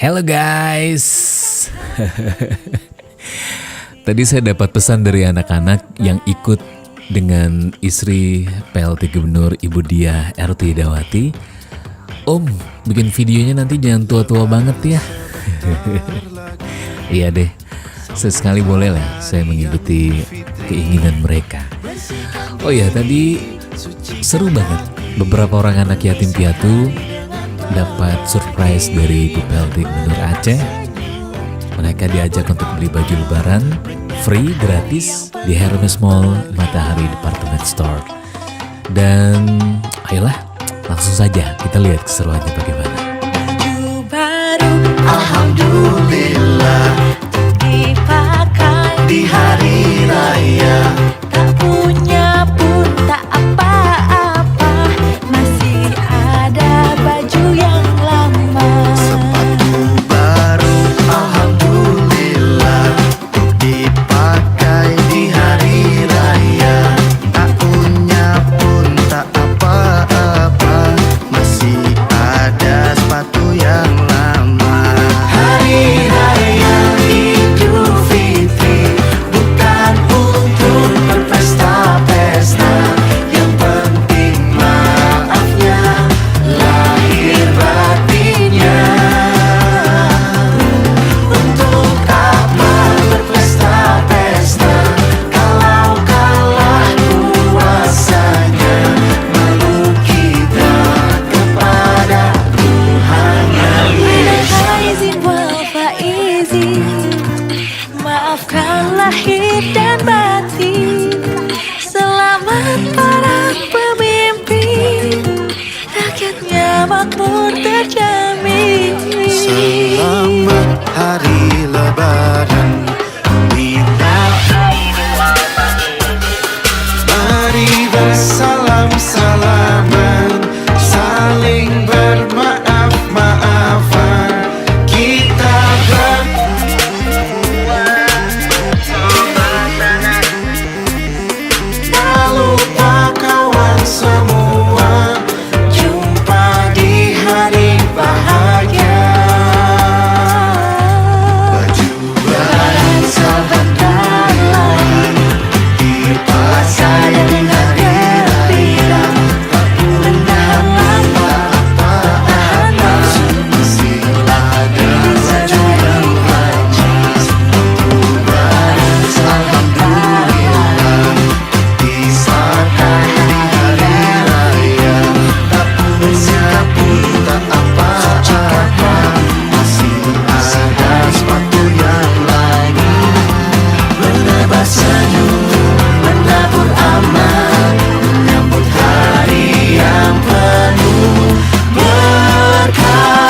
Hello guys. Tadi saya dapat pesan dari anak-anak yang ikut dengan istri PLT Gubernur Ibu Diah RT Dawati. Om, bikin videonya nanti jangan tua-tua banget ya. Iya deh, sesekali boleh lah saya mengikuti keinginan mereka. Oh ya, tadi seru banget. Beberapa orang anak yatim piatu dapat surprise dari Ibu PLT Gubernur Aceh. Mereka diajak untuk beli baju lebaran free gratis di Hermes Mall Matahari Department Store. Dan ayolah, langsung saja kita lihat keseruannya bagaimana. Baju baru, alhamdulillah, dipakai di hari raya. Tak punya pun tak apa-apa, masih ada baju yang lama. Sepatu baru, alhamdulillah, dipakai di hari raya. Tak punya pun tak apa-apa, masih ada sepatu yang lama. Hari raya Idul Fitri bukan untuk berpesta-pesta, yang penting maafnya lahir batinnya. Untuk apa berpesta-pesta kalau kalah puasanya? Malu kita kepada Tuhan yang Esa. Izin wal faizin, maafkan lahir dan batin. Selamat para pemimpin, rakyatnya makmur terjamin. Selamat hari lebaran. Mari bersalam-salaman, saling bermaaf-maafan. Kita tak lupa kawan semua, jumpa di hari bahagia. Baju lebaran sebentar lagi dipakai dengan gembira. Tak punya apa-apaan, masih ada baju yang najis. Lebaran alhamdulillah, dipakai di hari raya. Tak punya pun tak apa-apa, masih ada sepatu yang lain. Menebas senyum, menabur aman, menyambut hari yang penuh berkah.